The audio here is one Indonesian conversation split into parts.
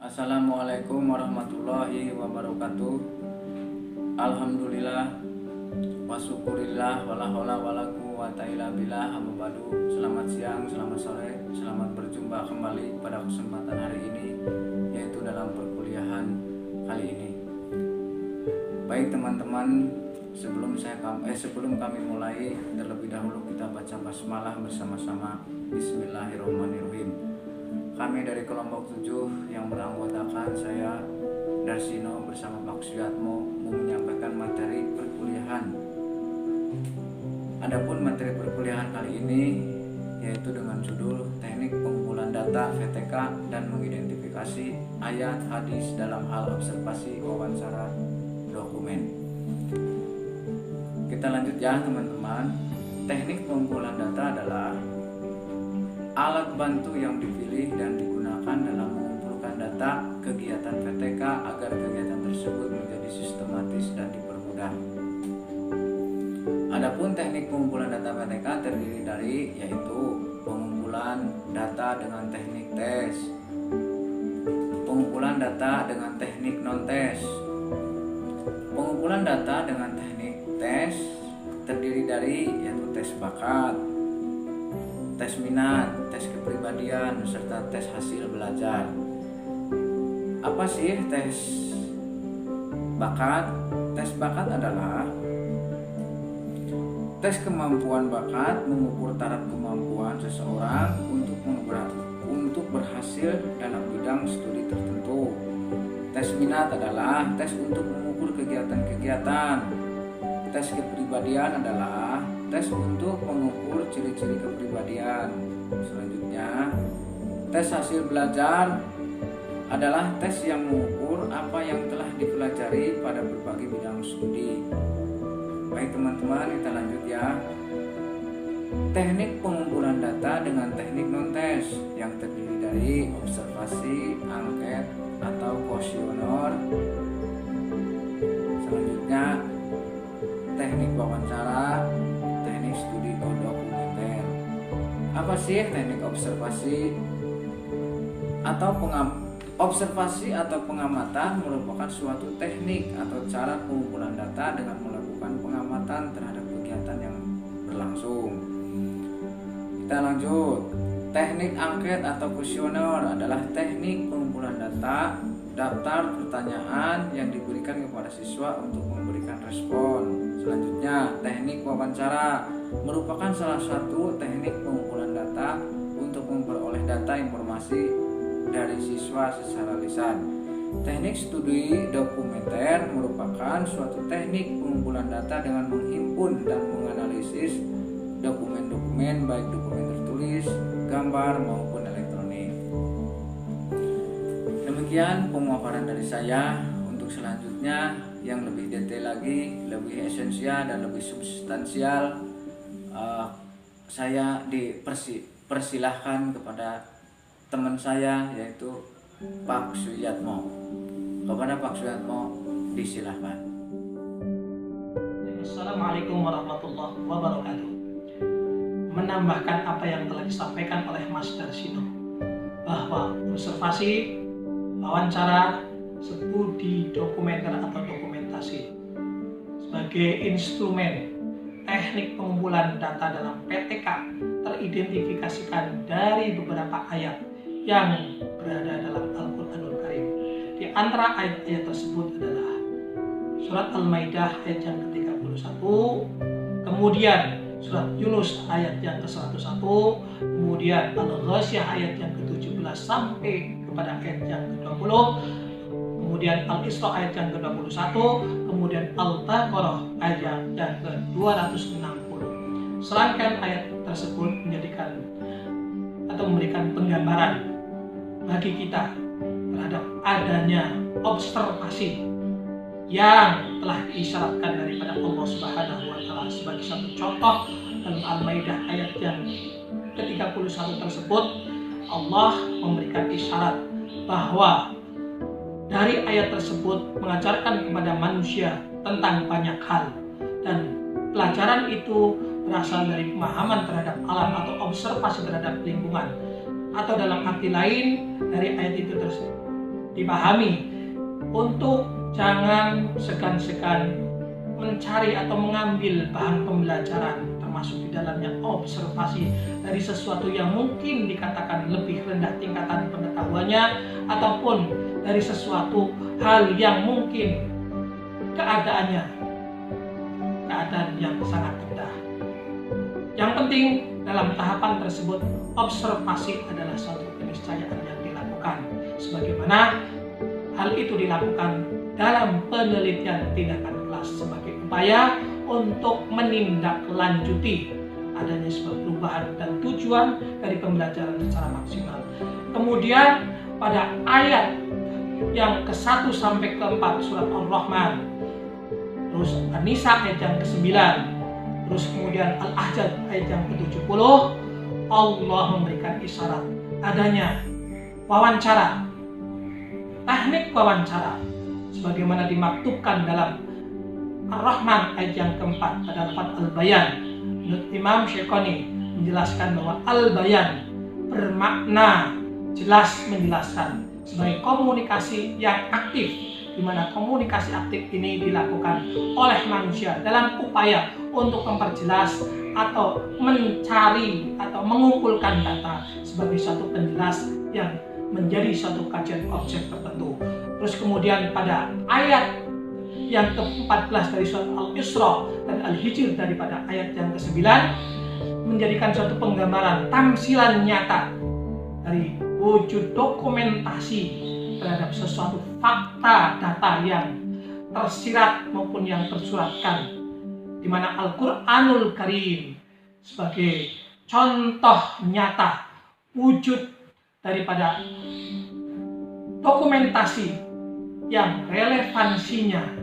Assalamualaikum warahmatullahi wabarakatuh. Alhamdulillah wa syukurillah wala haula wala quwwata illa billah. Amma ba'du. Selamat siang, selamat sore, selamat berjumpa kembali pada kesempatan hari ini, yaitu dalam perkuliahan kali ini. Baik teman-teman, sebelum kami mulai, terlebih dahulu kita baca basmalah bersama-sama. Bismillahirrahmanirrahim. Kami dari kelompok 7 yang beranggotakan saya Darsino bersama Pak Suyatmo mau menyampaikan materi perkuliahan. Adapun materi perkuliahan kali ini yaitu dengan judul Teknik Pengumpulan Data VTK dan Mengidentifikasi Ayat Hadis dalam Hal Observasi Wawancara Dokumen. Kita lanjut ya teman-teman. Teknik pengumpulan data adalah alat bantu yang dipilih dan digunakan dalam mengumpulkan data kegiatan VTK agar kegiatan tersebut menjadi sistematis dan dipermudah. Adapun teknik pengumpulan data VTK terdiri dari yaitu pengumpulan data dengan teknik tes, pengumpulan data dengan teknik non-tes. Pengumpulan data dengan teknik tes terdiri dari yaitu tes bakat, tes minat, tes kepribadian, serta tes hasil belajar. Apa sih tes bakat? Tes bakat adalah tes kemampuan bakat, mengukur taraf kemampuan seseorang untuk berhasil dalam bidang studi tertentu. Tes minat adalah tes untuk mengukur kegiatan-kegiatan. Tes kepribadian adalah tes untuk mengukur ciri-ciri kepribadian. Selanjutnya, tes hasil belajar adalah tes yang mengukur apa yang telah dipelajari pada berbagai bidang studi. Baik teman-teman, kita lanjut ya. Teknik pengumpulan data dengan teknik non-tes yang terdiri dari observasi, angket, atau kuesioner. Selanjutnya, teknik wawancara, teknik studi dokumenter. Apa sih teknik observasi atau pengamatan merupakan suatu teknik atau cara pengumpulan data dengan melakukan pengamatan terhadap kegiatan yang berlangsung. Kita lanjut. Teknik angket atau kuesioner adalah teknik pengumpulan data, daftar pertanyaan yang diberikan kepada siswa untuk memberikan respon. Selanjutnya, teknik wawancara merupakan salah satu teknik pengumpulan data untuk memperoleh data informasi dari siswa secara lisan. Teknik studi dokumenter merupakan suatu teknik pengumpulan data dengan menghimpun dan menganalisis dokumen-dokumen baik dokumen tertulis, gambar maupun elektronik. Demikian pemaparan dari saya. Untuk selanjutnya yang lebih detail lagi, lebih esensial dan lebih substansial, saya dipersilahkan kepada teman saya yaitu Pak Suyatmo. Kepada Pak Suyatmo disilahkan. Assalamualaikum warahmatullahi wabarakatuh. Menambahkan apa yang telah disampaikan oleh Mas Darsino bahwa observasi, wawancara, studi dokumenter atau dokumentasi sebagai instrumen teknik pengumpulan data dalam PTK teridentifikasikan dari beberapa ayat yang berada dalam Al-Quranul Karim. Di antara ayat-ayat tersebut adalah surat Al-Maidah ayat yang ke-31, kemudian surat Yunus ayat yang ke-101, kemudian Al-Ghasyiyah ayat yang ke-17 sampai kepada ayat yang ke-20, kemudian Al-Isra ayat yang ke-21, kemudian Al-Baqarah ayat yang ke-260. Serangkaian ayat tersebut menjadikan atau memberikan penggambaran bagi kita terhadap adanya observasi yang telah diisyaratkan daripada Allah Subhanahu wa Ta'ala. Sebagai satu contoh dalam Al-Maidah ayat yang ke-31 tersebut, Allah memberikan isyarat bahwa dari ayat tersebut mengajarkan kepada manusia tentang banyak hal, dan pelajaran itu berasal dari pemahaman terhadap alam atau observasi terhadap lingkungan, atau dalam arti lain dari ayat itu dipahami untuk jangan segan-segan mencari atau mengambil bahan pembelajaran, termasuk di dalamnya observasi dari sesuatu yang mungkin dikatakan lebih rendah tingkatan pengetahuannya, ataupun dari sesuatu hal yang mungkin keadaan yang sangat rendah. Yang penting dalam tahapan tersebut, observasi adalah suatu keniscayaan yang dilakukan, sebagaimana hal itu dilakukan dalam penelitian tindakan kelas sebagai upaya untuk menindaklanjuti adanya sebuah perubahan dan tujuan dari pembelajaran secara maksimal. Kemudian pada ayat yang ke-1 sampai ke-4 surat Ar-Rahman, terus An-Nisa ayat yang ke-9, terus kemudian Al-Ahzab ayat yang ke-70, Allah memberikan isyarat adanya wawancara, teknik wawancara sebagaimana dimaktubkan dalam Ar-Rahman ayat yang ke-4 pada lafaz Al-Bayan. Menurut Imam Syekhoni menjelaskan bahwa Al-Bayan bermakna jelas menjelaskan sebagai komunikasi yang aktif, di mana komunikasi aktif ini dilakukan oleh manusia dalam upaya untuk memperjelas atau mencari atau mengumpulkan data sebagai satu penjelas yang menjadi satu kajian objek tertentu. Terus kemudian pada ayat yang ke-14 dari surat Al-Isra dan Al-Hijr daripada ayat yang ke-9 menjadikan suatu penggambaran tamsilan nyata dari wujud dokumentasi terhadap sesuatu fakta data yang tersirat maupun yang tersuratkan, di mana Al-Qur'anul Karim sebagai contoh nyata wujud daripada dokumentasi yang relevansinya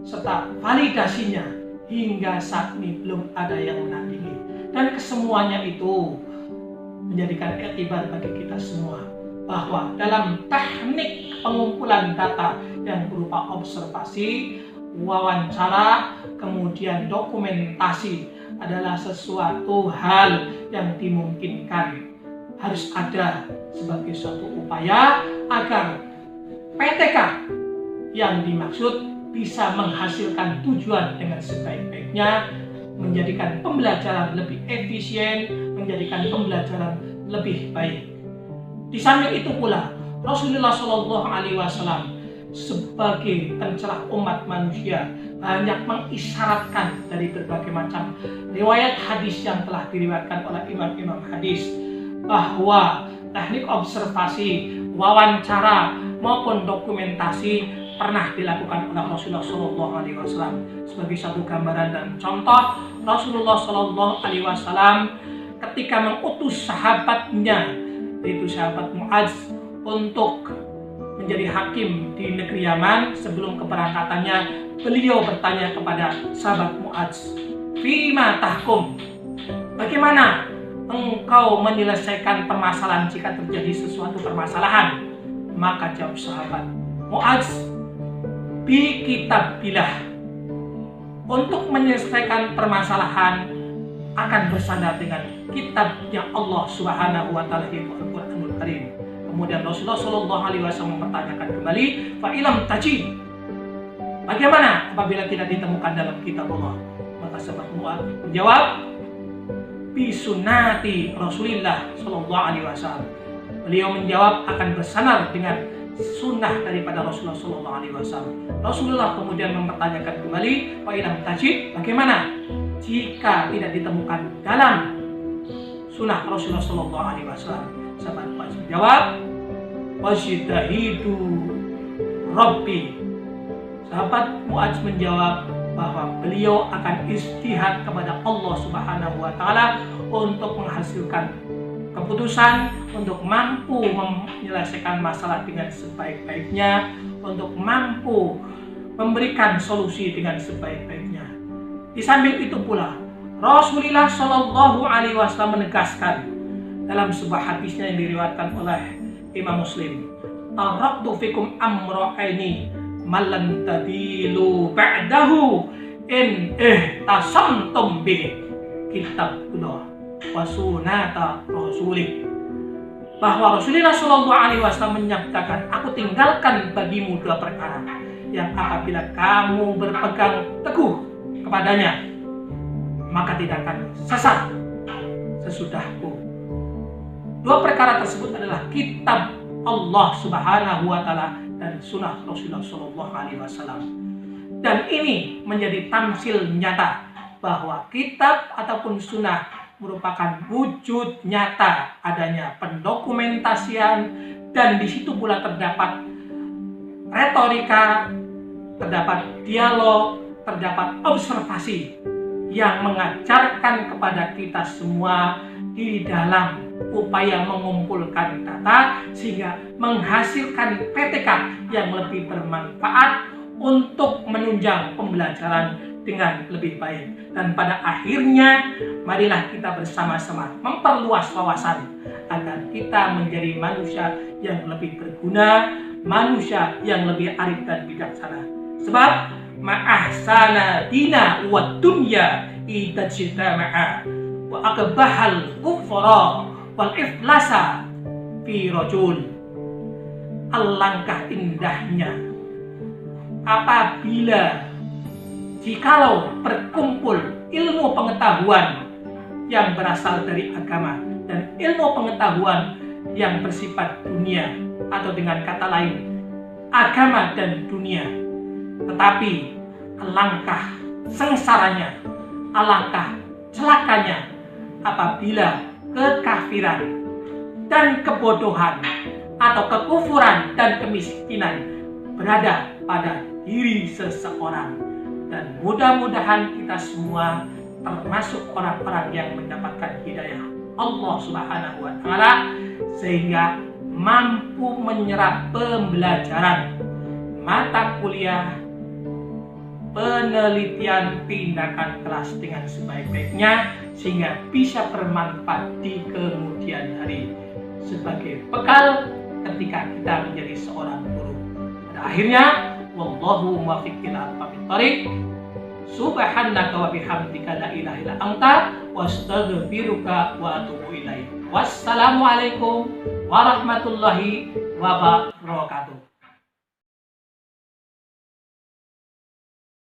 serta validasinya hingga saat ini belum ada yang menandingi, dan kesemuanya itu menjadikan iktibar bagi kita semua bahwa dalam teknik pengumpulan data yang berupa observasi, wawancara, kemudian dokumentasi adalah sesuatu hal yang dimungkinkan harus ada sebagai suatu upaya agar PTK yang dimaksud bisa menghasilkan tujuan dengan sebaik-baiknya, menjadikan pembelajaran lebih efisien, menjadikan pembelajaran lebih baik. Di samping itu pula Rasulullah SAW sebagai pencerah umat manusia banyak mengisyaratkan dari berbagai macam riwayat hadis yang telah diriwayatkan oleh imam-imam hadis bahwa teknik observasi, wawancara maupun dokumentasi pernah dilakukan oleh Rasulullah SAW. Sebagai satu gambaran dan contoh, Rasulullah SAW ketika mengutus sahabatnya, yaitu sahabat Mu'adz, untuk menjadi hakim di negeri Yaman, sebelum keberangkatannya beliau bertanya kepada sahabat Mu'adz, "Fima tahkum?" Bagaimana engkau menyelesaikan permasalahan jika terjadi sesuatu permasalahan? Maka jawab sahabat Mu'adz, "Bi kitabillah." Untuk menyelesaikan permasalahan akan bersandar dengan kitabnya Allah Subhanahu wa taala, yaitu Al-Qur'anul Karim. Kemudian Rasulullah SAW mempertanyakan kembali, "Fa ilam tajid?" Bagaimana apabila tidak ditemukan dalam kitab Allah? Maka sahabat Mu'adz menjawab, "Bi sunnati Rasulillah SAW." Beliau menjawab akan bersandar dengan sunnah daripada Rasulullah SAW. Rasulullah kemudian mempertanyakan kembali, "Wa ilam tajid?" Bagaimana jika tidak ditemukan dalam sunnah Rasulullah SAW? Sahabat Mu'adz menjawab, "Wajdahidu Rabbi." Sahabat Mu'adz menjawab bahwa beliau akan istihad kepada Allah Subhanahu wa taala untuk menghasilkan keputusan, untuk mampu menyelesaikan masalah dengan sebaik-baiknya, untuk mampu memberikan solusi dengan sebaik-baiknya. Di samping itu pula Rasulullah SAW menegaskan dalam sebuah hadisnya yang diriwayatkan oleh Imam Muslim, "Taraktu fikum amra'aini malan tadilu ba'dahu in ihtasamtum bi kitabullah wa sunnata rasulih." bahwa Rasulullah SAW menyatakan, aku tinggalkan bagimu 2 perkara yang apabila kamu berpegang teguh kepadanya, maka tidak akan sesat sesudahku. 2 perkara tersebut adalah kitab Allah Subhanahu wa Ta'ala dan sunnah Rasulullah SAW. Dan ini menjadi tamsil nyata bahwa kitab ataupun sunnah merupakan wujud nyata adanya pendokumentasian, dan di situ pula terdapat retorika, terdapat dialog, terdapat observasi yang mengajarkan kepada kita semua di dalam upaya mengumpulkan data sehingga menghasilkan PTK yang lebih bermanfaat untuk menunjang pembelajaran dengan lebih baik. Dan pada akhirnya marilah kita bersama-sama memperluas wawasan agar kita menjadi manusia yang lebih berguna, manusia yang lebih arif dan bijaksana. Sebab ma'ahsana dina wa dunya idajtama'a wa aqbahal kufra wal iflasa fi rajul. Alangkah indahnya apabila jikalau berkumpul ilmu pengetahuan yang berasal dari agama dan ilmu pengetahuan yang bersifat dunia, atau dengan kata lain agama dan dunia, tetapi alangkah sengsaranya, alangkah celakanya apabila kekafiran dan kebodohan atau kekufuran dan kemiskinan berada pada diri seseorang. Dan mudah-mudahan kita semua termasuk orang-orang yang mendapatkan hidayah Allah Subhanahu wa Ta'ala sehingga mampu menyerap pembelajaran mata kuliah, penelitian, tindakan kelas dengan sebaik-baiknya sehingga bisa bermanfaat di kemudian hari sebagai bekal ketika kita menjadi seorang guru. Pada akhirnya, wallahu muwaffiq ila aqwamit thoriq. Subhanaka wa bihamdika la ilaha illa anta wastaghfiruka wa atubu ilaik. Wassalamualaikum warahmatullahi wabarakatuh.